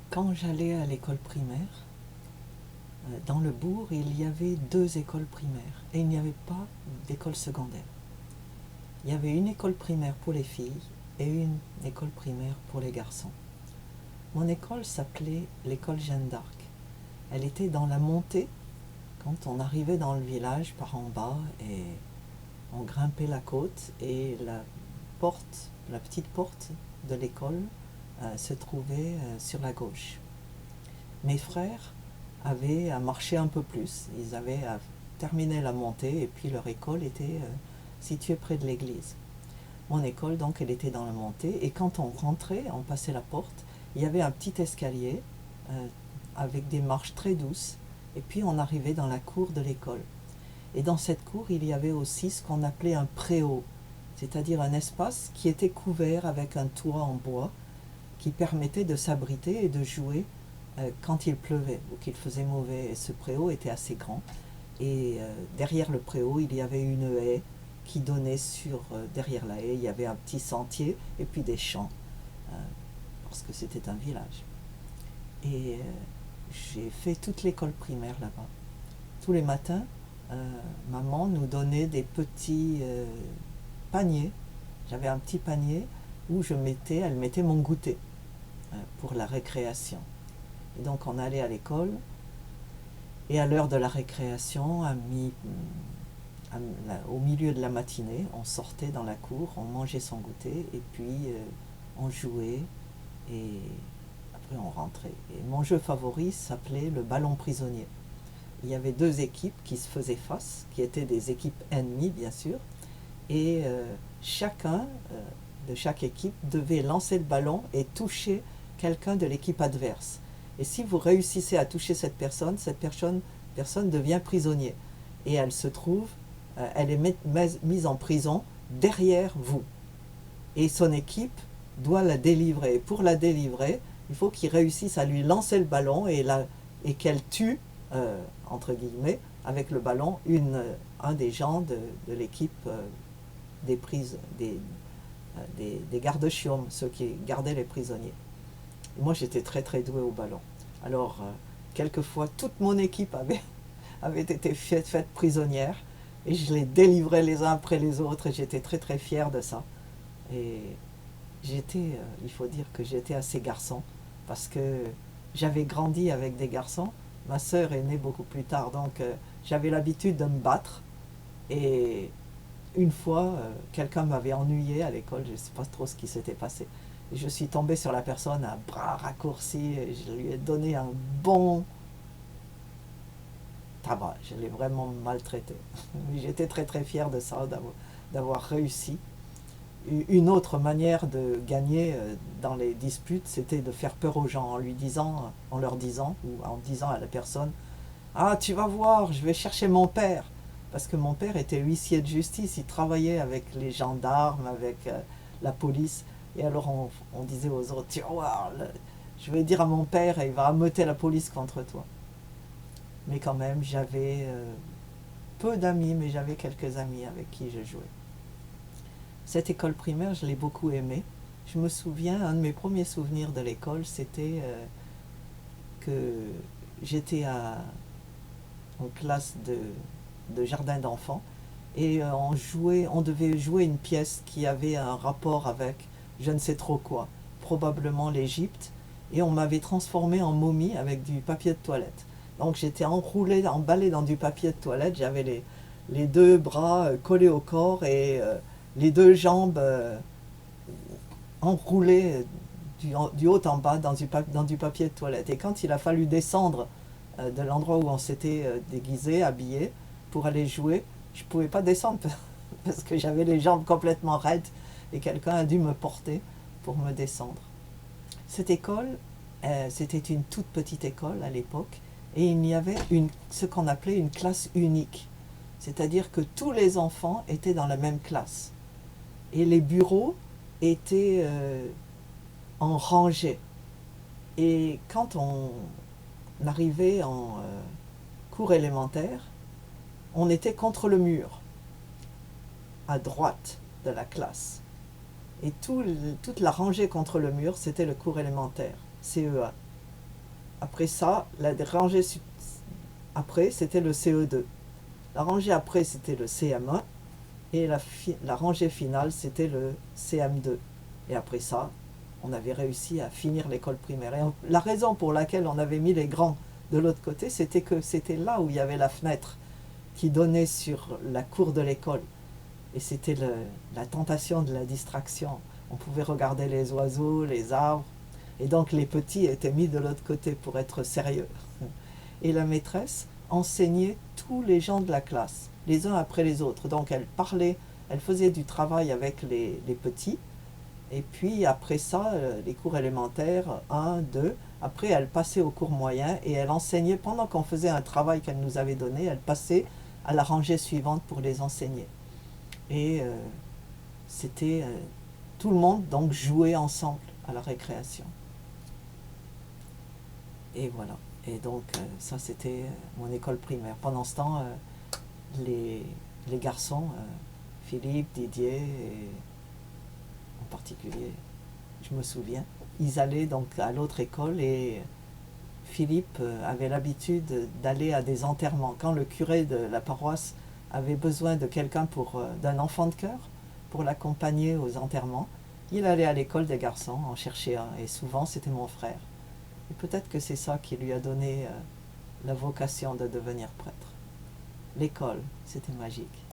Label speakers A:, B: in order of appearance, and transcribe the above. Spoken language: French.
A: Quand j'allais à l'école primaire, dans le bourg, il y avait 2 écoles primaires et il n'y avait pas d'école secondaire. Il y avait une école primaire pour les filles et une école primaire pour les garçons. Mon école s'appelait l'école Jeanne d'Arc. Elle était dans la montée quand on arrivait dans le village par en bas et on grimpait la côte et la petite porte de l'école se trouvait sur la gauche. Mes frères avaient à marcher un peu plus. Ils avaient à terminer la montée et puis leur école était située près de l'église. Mon école, donc, elle était dans la montée et quand on rentrait, on passait la porte, il y avait un petit escalier euh, avec des marches très douces et puis on arrivait dans la cour de l'école. Et dans cette cour, il y avait aussi ce qu'on appelait un préau, c'est-à-dire un espace qui était couvert avec un toit en bois qui permettait de s'abriter et de jouer quand il pleuvait ou qu'il faisait mauvais. Et ce préau était assez grand. Et derrière le préau, il y avait une haie qui donnait sur... derrière la haie, il y avait un petit sentier et puis des champs, euh, parce que c'était un village. Et j'ai fait toute l'école primaire là-bas. Tous les matins, maman nous donnait des petits paniers. J'avais un petit panier où elle mettait mon goûter pour la récréation. Et donc on allait à l'école et à l'heure de la récréation, au milieu de la matinée, on sortait dans la cour, on mangeait son goûter et puis on jouait et après on rentrait. Et mon jeu favori s'appelait le ballon prisonnier. Il y avait 2 équipes qui se faisaient face, qui étaient des équipes ennemies bien sûr, et chacun de chaque équipe devait lancer le ballon et toucher quelqu'un de l'équipe adverse. Et si vous réussissez à toucher cette personne devient prisonnier. Et elle est mise en prison derrière vous. Et son équipe doit la délivrer. Et pour la délivrer, il faut qu'il réussisse à lui lancer le ballon et qu'elle tue, entre guillemets, avec le ballon, un des gens de l'équipe des prises, des gardes-chiomes, ceux qui gardaient les prisonniers. Et moi, j'étais très très doué au ballon. Alors, quelquefois, toute mon équipe avait été faite prisonnière et je les délivrais les uns après les autres et j'étais très très fier de ça. Et il faut dire que j'étais assez garçon parce que j'avais grandi avec des garçons. Ma sœur est née beaucoup plus tard, donc j'avais l'habitude de me battre. Et une fois, quelqu'un m'avait ennuyé à l'école, je ne sais pas trop ce qui s'était passé. Et je suis tombée sur la personne à bras raccourcis et je lui ai donné un bon tabac. Je l'ai vraiment maltraité. Mais j'étais très très fière de ça, d'avoir réussi. Une autre manière de gagner dans les disputes, c'était de faire peur aux gens en leur disant, ou en disant à la personne: ah, tu vas voir, je vais chercher mon père. Parce que mon père était huissier de justice, il travaillait avec les gendarmes, avec la police. Et alors on disait aux autres: tu vas voir, je vais dire à mon père et il va ameuter la police contre toi. Mais quand même, j'avais peu d'amis, mais j'avais quelques amis avec qui je jouais. Cette école primaire, je l'ai beaucoup aimée. Je me souviens, un de mes premiers souvenirs de l'école, c'était que j'étais en classe de jardin d'enfants et on devait jouer une pièce qui avait un rapport avec je ne sais trop quoi, probablement l'Égypte, et on m'avait transformé en momie avec du papier de toilette. Donc j'étais enroulée, emballée dans du papier de toilette, j'avais les 2 bras collés au corps et les 2 jambes enroulées du haut en bas dans du papier de toilette. Et quand il a fallu descendre de l'endroit où on s'était déguisé, habillé, pour aller jouer, je ne pouvais pas descendre parce que j'avais les jambes complètement raides et quelqu'un a dû me porter pour me descendre. Cette école, c'était une toute petite école à l'époque et il y avait ce qu'on appelait une classe unique. C'est-à-dire que tous les enfants étaient dans la même classe. Et les bureaux étaient en rangée. Et quand on arrivait en cours élémentaire, on était contre le mur, à droite de la classe. Et toute la rangée contre le mur, c'était le cours élémentaire, CE1. après ça, la rangée après, c'était le CE2. La rangée après, c'était le CM1. Et la rangée finale, c'était le CM2. Et après ça, on avait réussi à finir l'école primaire. Et la raison pour laquelle on avait mis les grands de l'autre côté, c'était que c'était là où il y avait la fenêtre qui donnait sur la cour de l'école. Et c'était la tentation de la distraction. On pouvait regarder les oiseaux, les arbres. Et donc les petits étaient mis de l'autre côté pour être sérieux. Et la maîtresse enseignait tous les gens de la classe, les uns après les autres. Donc elle parlait, elle faisait du travail avec les petits. Et puis après ça, les cours élémentaires, un, 2. Après, elle passait au cours moyen et elle enseignait, pendant qu'on faisait un travail qu'elle nous avait donné, elle passait à la rangée suivante pour les enseigner. Et c'était tout le monde donc jouait ensemble à la récréation. Et voilà. Et donc ça c'était mon école primaire. Pendant ce temps, les garçons, Philippe, Didier, et en particulier, je me souviens, ils allaient donc à l'autre école et Philippe avait l'habitude d'aller à des enterrements. Quand le curé de la paroisse avait besoin de quelqu'un d'un enfant de cœur pour l'accompagner aux enterrements, il allait à l'école des garçons en chercher un. Et souvent, c'était mon frère. Et peut-être que c'est ça qui lui a donné la vocation de devenir prêtre. L'école, c'était magique.